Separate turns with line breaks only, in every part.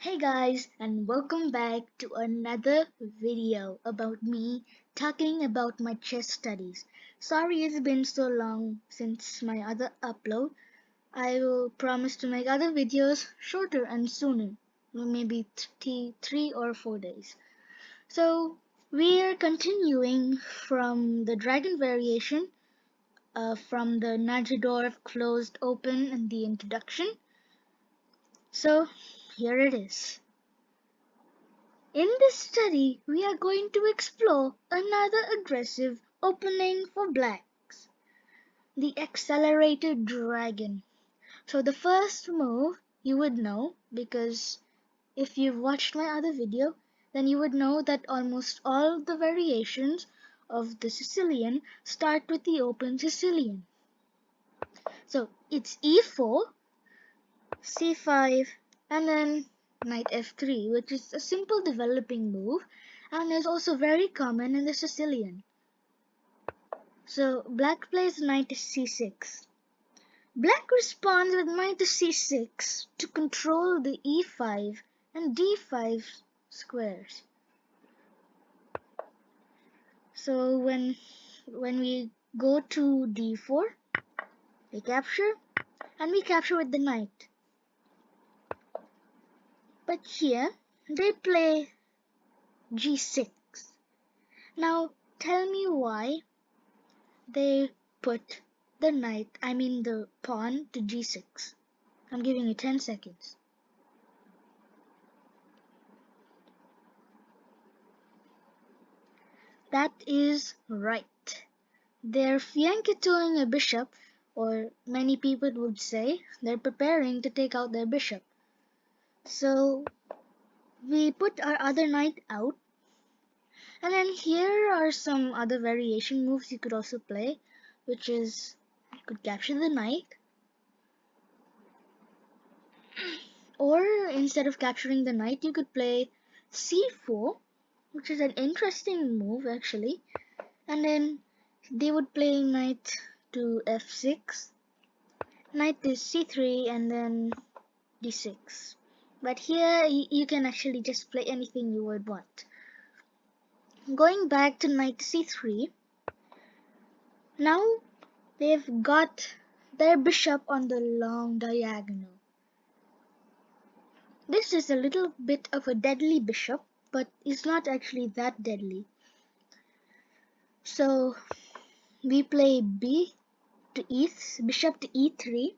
Hey guys, and welcome back to another video about me talking about my chess studies. Sorry it's been so long since my other upload. I will promise to make other videos shorter and sooner, maybe 3 or 4 days. So we are continuing from the dragon variation, from the Najidorf closed open in the introduction. So here it is. In this study, we are going to explore another aggressive opening for blacks, the accelerated dragon. So the first move you would know, because if you've watched my other video, then you would know that almost all the variations of the Sicilian start with the open Sicilian. So it's e4, c5, and then knight f3, which is a simple developing move and is also very common in the Sicilian. So black plays knight to c6. Black responds with knight to c6 to control the e5 and d5 squares. So when we go to d4, we capture, and we capture with the knight. But here they play g6. Now tell me why they put the pawn to g6. I'm giving you 10 seconds. That is right. They're fianchettoing a bishop, or many people would say they're preparing to take out their bishop. So we put our other knight out, and then here are some other variation moves you could also play, which is you could capture the knight, or instead of capturing the knight, you could play c4, which is an interesting move actually, and then they would play knight to f6, knight to c3, and then d6. But here you can actually just play anything you would want. Going back to knight c3, now they've got their bishop on the long diagonal. This is a little bit of a deadly bishop, but it's not actually that deadly. So we play bishop to e3,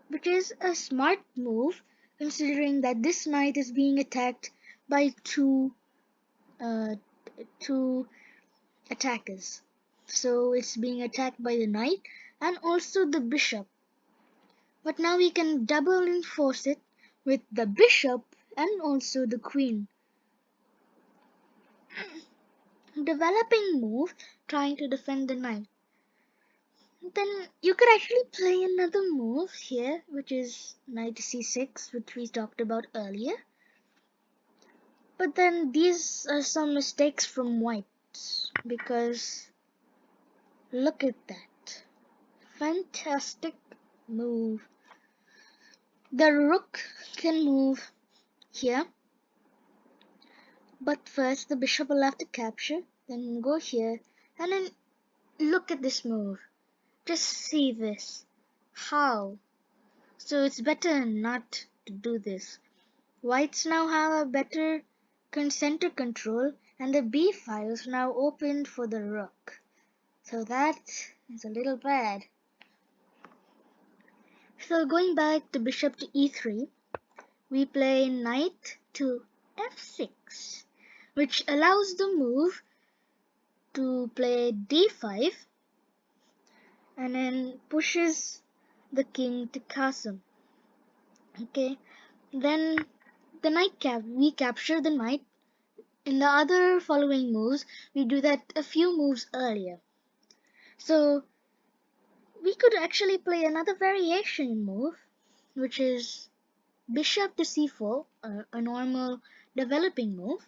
which is a smart move considering that this knight is being attacked by two attackers. So it's being attacked by the knight and also the bishop. But now we can double enforce it with the bishop and also the queen. Developing move trying to defend the knight. Then you could actually play another move here, which is knight to c6, which we talked about earlier. But then these are some mistakes from whites, because look at that. Fantastic move. The rook can move here, but first the bishop will have to capture, then go here, and then look at this move. Just see this. How? So it's better not to do this. Whites now have a better center control, and the b file is now opened for the rook. So that is a little bad. So going back to bishop to e3, we play knight to f6, which allows the move to play d5 and then pushes the king to castle. Okay, then we capture the knight. In the other following moves, we do that a few moves earlier. So we could actually play another variation move, which is bishop to c4, a normal developing move.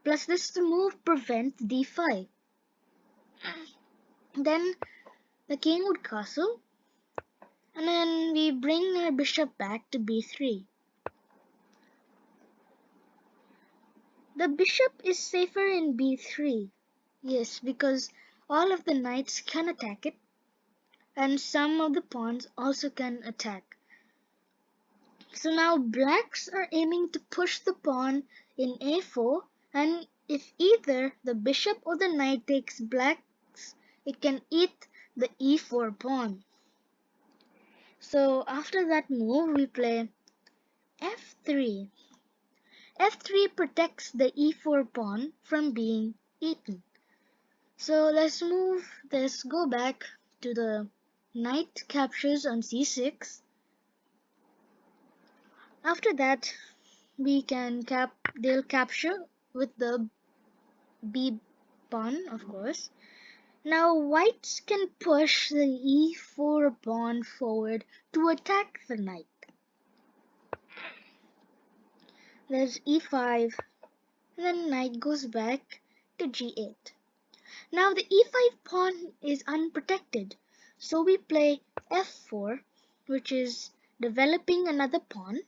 Plus this move prevents d5. Then the king would castle, and then we bring our bishop back to b3. The bishop is safer in b3. Yes, because all of the knights can attack it, and some of the pawns also can attack. So now blacks are aiming to push the pawn in a4, and if either the bishop or the knight takes blacks, it can eat the e4 pawn. So after that move, we play f3. f3 protects the e4 pawn from being eaten. So let's go back to the knight captures on c6. After that, they'll capture with the b pawn, of course. Now whites can push the e4 pawn forward to attack the knight. There's e5, and then knight goes back to g8. Now the e5 pawn is unprotected, so we play f4, which is developing another pawn,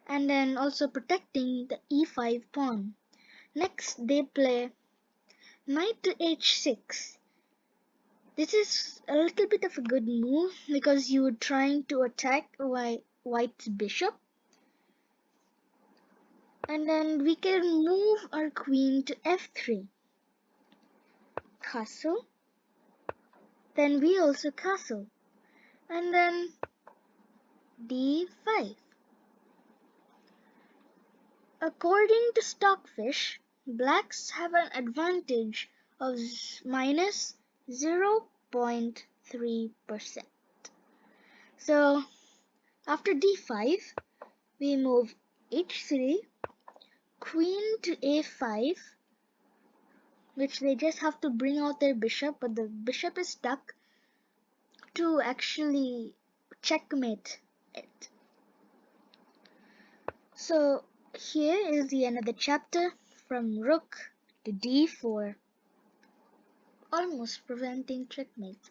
and then also protecting the e5 pawn. Next, they play knight to h6. This is a little bit of a good move because you are trying to attack white's bishop. And then we can move our queen to f3. Castle. Then we also castle. And then d5. According to Stockfish, blacks have an advantage of minus 0.3%. So after d5, we move h3, queen to a5, which they just have to bring out their bishop, but the bishop is stuck to actually checkmate it. So here is the end of the chapter, from rook to d4, almost preventing checkmate.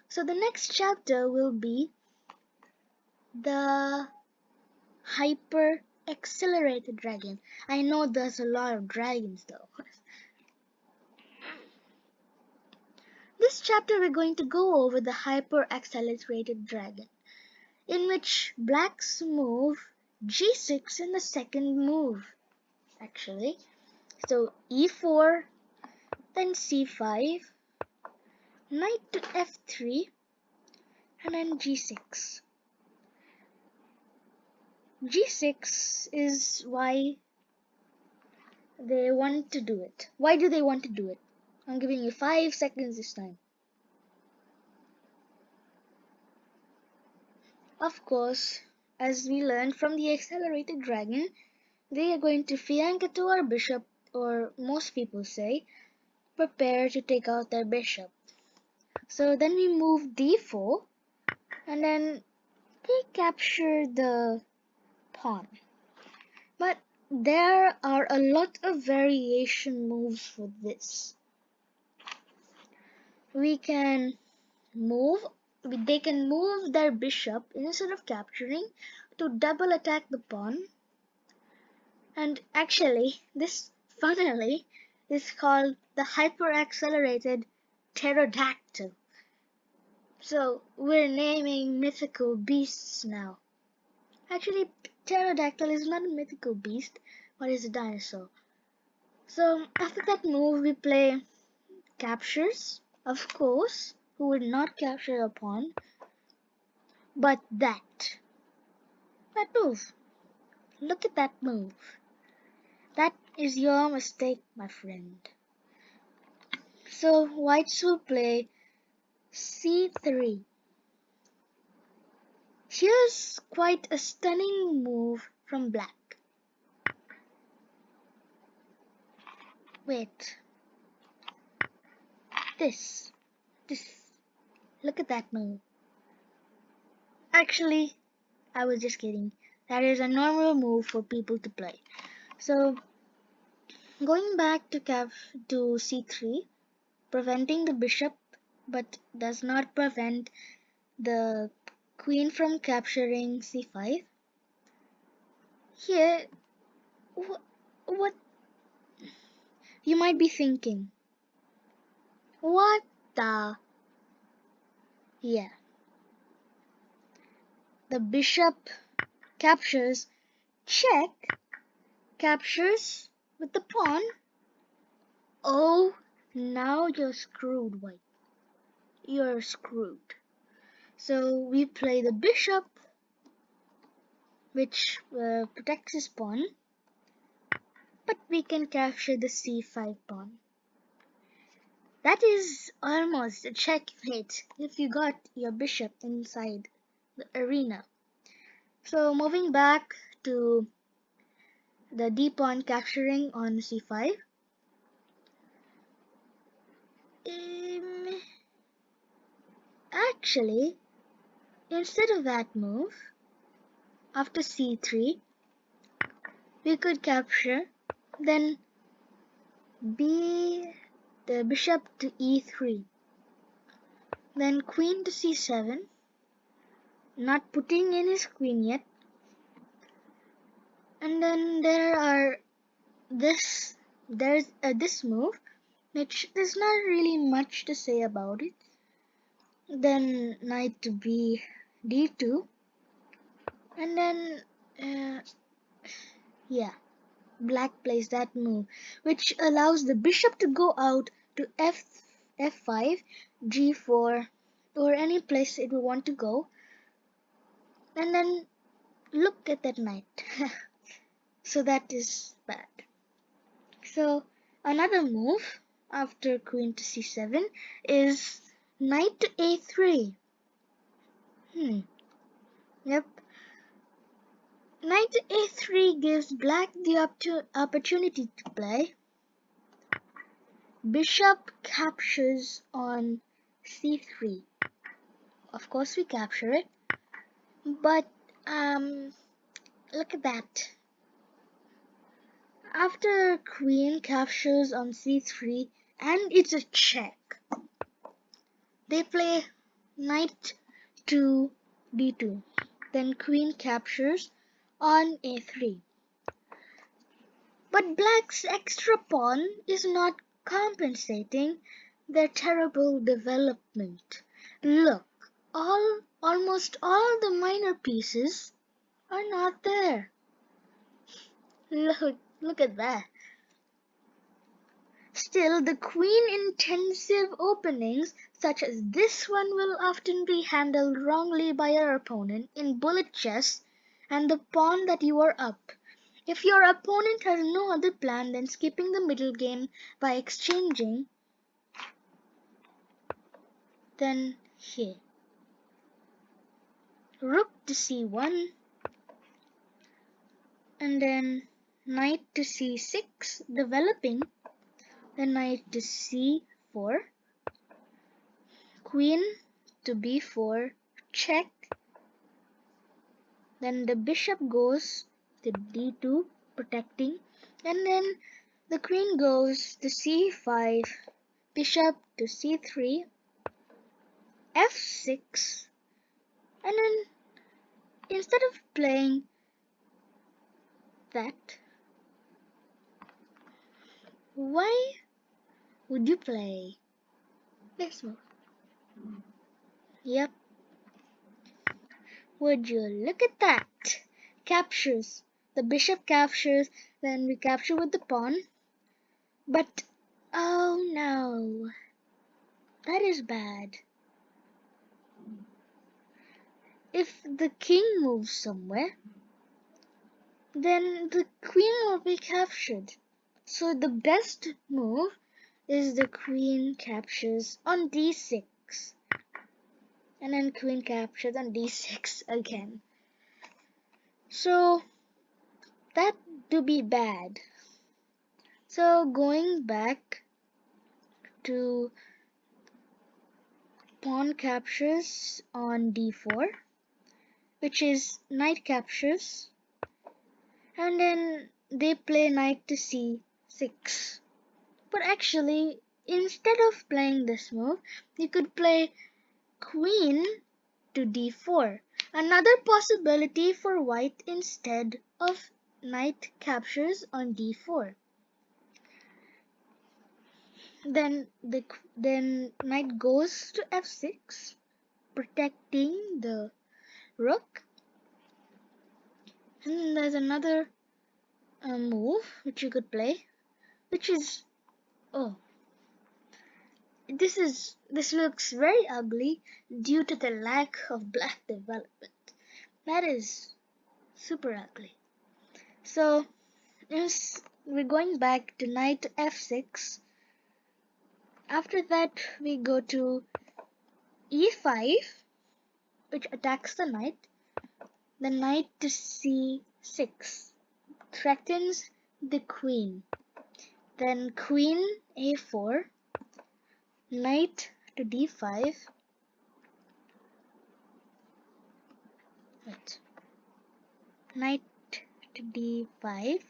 So the next chapter will be the hyper accelerated dragon. I know there's a lot of dragons though. This chapter we're going to go over the hyper accelerated dragon, in which blacks move g6 in the second move actually. So e4, then c5, knight to f3, and then g6. G6 is why they want to do it. Why do they want to do it? I'm giving you 5 seconds this time. Of course, as we learned from the accelerated dragon, they are going to fianchetto to our bishop, or most people say, prepare to take out their bishop. So then we move d4, and then they capture the pawn. But there are a lot of variation moves for this. They can move their bishop instead of capturing to double attack the pawn. And actually, this funnily is called the hyper accelerated pterodactyl. So we're naming mythical beasts now. Actually, pterodactyl is not a mythical beast, but is a dinosaur. So after that move, we play captures, of course. Who would not capture a pawn? But that move. Look at that move. That is your mistake, my friend. So whites will play c3. Here's quite a stunning move from black. Wait. This. Look at that move. Actually, I was just kidding. That is a normal move for people to play. So, going back to c3, preventing the bishop, but does not prevent the queen from capturing c5. Here, what You might be thinking, what the? Yeah, the bishop captures, check, captures with the pawn. Oh, now you're screwed, white. You're screwed. So we play the bishop, which protects his pawn, but we can capture the c5 pawn. That is almost a checkmate if you got your bishop inside the arena. So moving back to the d pawn capturing on c5. Actually, instead of that move, after c3, we could capture, then b the bishop to e3, then queen to c7, not putting in his queen yet, and then there's this move, which there's not really much to say about it. Then knight to b d2, and then yeah, black plays that move, which allows the bishop to go out to f5, g4, or any place it would want to go. And then look at that knight. So that is bad. So another move after queen to c7 is knight to a3. Yep. Knight to a3 gives black the opportunity to play. Bishop captures on c3. Of course we capture it, but look at that. After queen captures on c3 and it's a check, they play knight to d2. Then queen captures on a3. But black's extra pawn is not compensating their terrible development. Look, almost all the minor pieces are not there. Look at that. Still, the queen-intensive openings, such as this one, will often be handled wrongly by your opponent in bullet chess and the pawn that you are up. If your opponent has no other plan than skipping the middle game by exchanging, then here. Rook to c1, and then knight to c6, developing, then knight to c4, queen to b4, check, then the bishop goes to d2, protecting, and then the queen goes to c5, bishop to c3, f6, and then instead of playing that, why would you play this move? Yep. Would you look at that? Captures. The bishop captures, then we capture with the pawn. But, oh no. That is bad. If the king moves somewhere, then the queen will be captured. So the best move is the queen captures on d6. And then queen captures on d6 again. So that do be bad. So going back to pawn captures on d4, which is knight captures, and then they play knight to c6. But actually, instead of playing this move, you could play queen to d4. Another possibility for white instead of knight captures on d4. then knight goes to f6, protecting the rook. And then there's another move which you could play, which is this looks very ugly due to the lack of black development. That is super ugly. So we're going back to knight to f6. After that, we go to e5, which attacks the knight. The knight to c6 threatens the queen. Then queen a4, knight to d5. Knight to d5.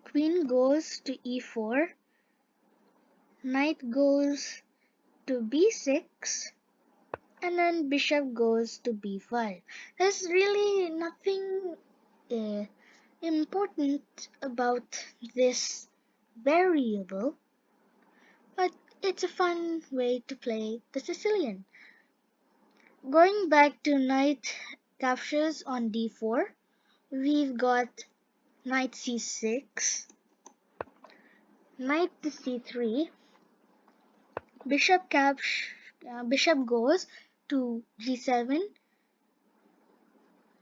Queen goes to e4. Knight goes to b6. And then bishop goes to b5. There's really nothing important about this variable, but it's a fun way to play the Sicilian. Going back to knight captures on d4, we've got knight c6, knight to c3, bishop goes to g7,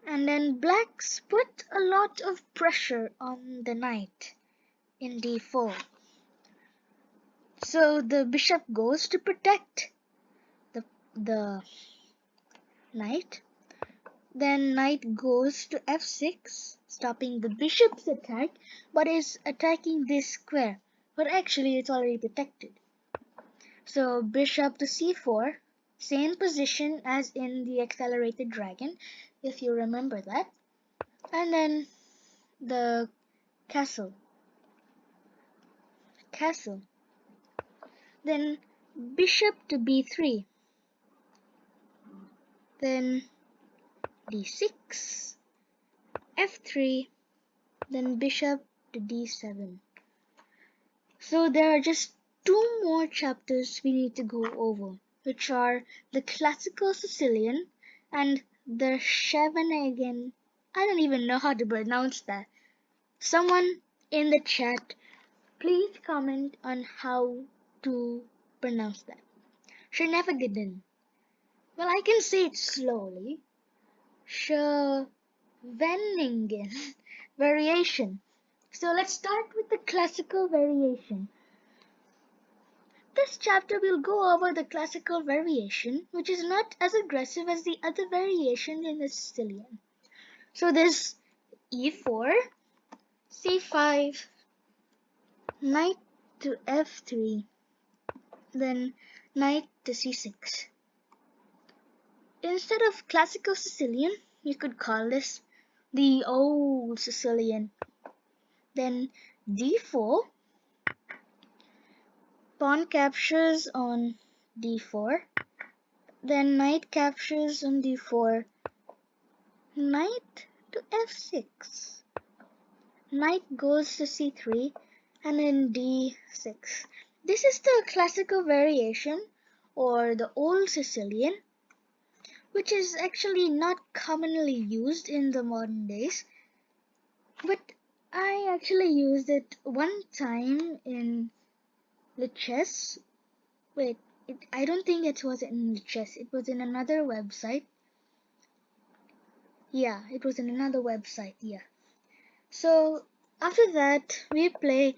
and then blacks put a lot of pressure on the knight in d4. So the bishop goes to protect the knight. Then knight goes to f6, stopping the bishop's attack, but is attacking this square. But actually it's already protected. So bishop to c4, same position as in the accelerated dragon, if you remember that. And then the castle. Then bishop to b3. Then d6, f3, then bishop to d7. So there are just two more chapters we need to go over, which are the classical Sicilian and the Scheveningen. I don't even know how to pronounce that. Someone in the chat, please comment on how to pronounce that. Scheveningen. Well, I can say it slowly. Scheveningen variation. So let's start with the classical variation. This chapter will go over the classical variation, which is not as aggressive as the other variations in the Sicilian. So there's e4, c5, knight to f3, then knight to c6. Instead of classical Sicilian, you could call this the old Sicilian. Then d4, pawn captures on d4, then knight captures on d4, knight to f6, knight goes to c3, and then d6. This is the classical variation, or the old Sicilian, which is actually not commonly used in the modern days, but I actually used it one time in the chess. I don't think it was in the chess, it was in another website. Yeah, it was in another website, yeah. So after that, we play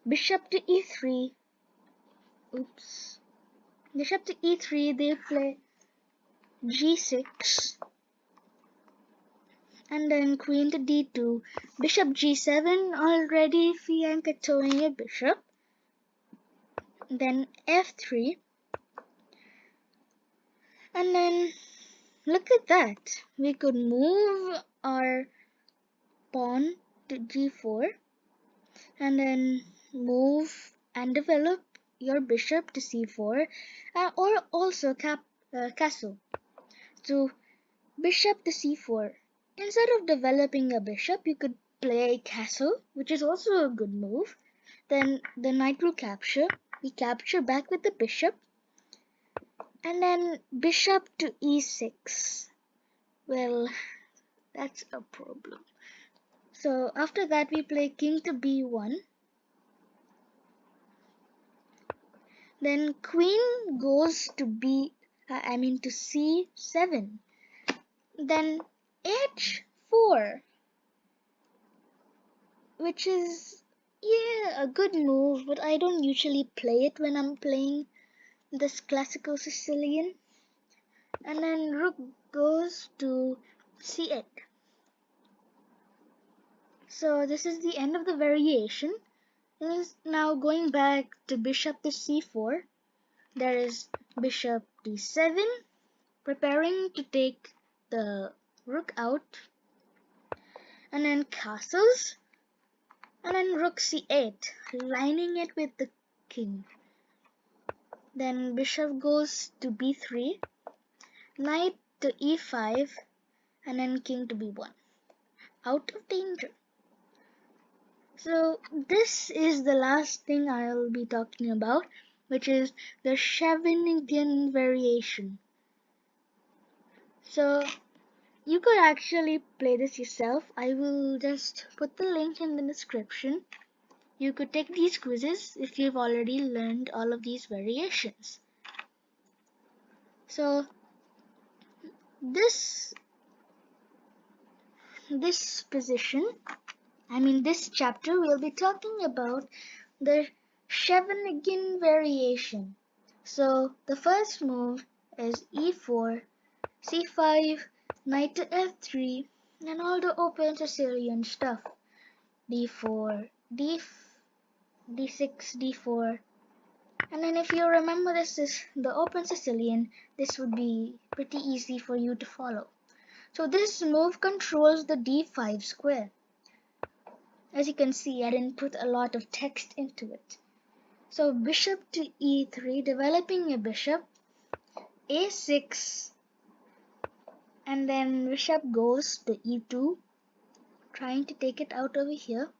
bishop to e3. Bishop to e3, they play g6. And then queen to d2, bishop g7, already fiancatoing a bishop. Then f3. And then look at that. We could move our pawn to g4 and then move and develop your bishop to c4 or also castle. So bishop to c4. Instead of developing a bishop, you could play castle, which is also a good move. Then the knight will capture. We capture back with the bishop. And then bishop to e6. Well, that's a problem. So after that we play king to b1. Then queen goes to to c7. Then h4, which is, yeah, a good move, but I don't usually play it when I'm playing this classical Sicilian. And then rook goes to c8. So this is the end of the variation. It is now going back to bishop to c4. There is bishop d7, preparing to take the rook out, and then castles, and then rook c8, lining it with the king. Then bishop goes to b3, knight to e5, and then king to b1. Out of danger. So this is the last thing I'll be talking about, which is the Scheveningen variation. So you could actually play this yourself. I will just put the link in the description. You could take these quizzes if you've already learned all of these variations. So this chapter we'll be talking about the Scheveningen variation. So the first move is e4, c5, knight to f3, and all the open Sicilian stuff. d4, d6, d4. And then if you remember this is the open Sicilian, this would be pretty easy for you to follow. So this move controls the d5 square. As you can see, I didn't put a lot of text into it. So bishop to e3, developing a bishop, a6, and then bishop goes to e2, trying to take it out over here.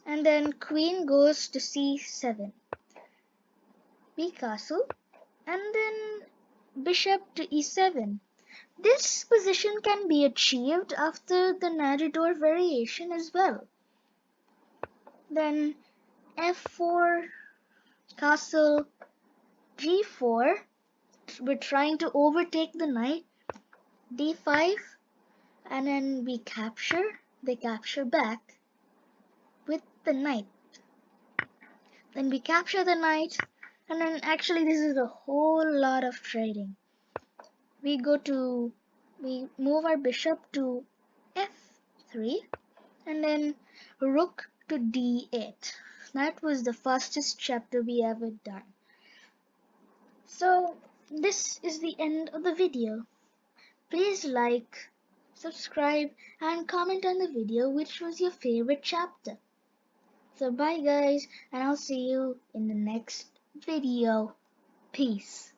And then queen goes to c7, b castle, and then bishop to e7. This position can be achieved after the Nadador variation as well. Then f4, castle, g4, we're trying to overtake the knight, d5, and then we capture, they capture back with the knight. Then we capture the knight, and then actually this is a whole lot of trading. We move our bishop to f3, and then rook to d8. That was the fastest chapter we ever done. So this is the end of the video. Please like, subscribe, and comment on the video which was your favorite chapter. So bye guys, and I'll see you in the next video. Peace.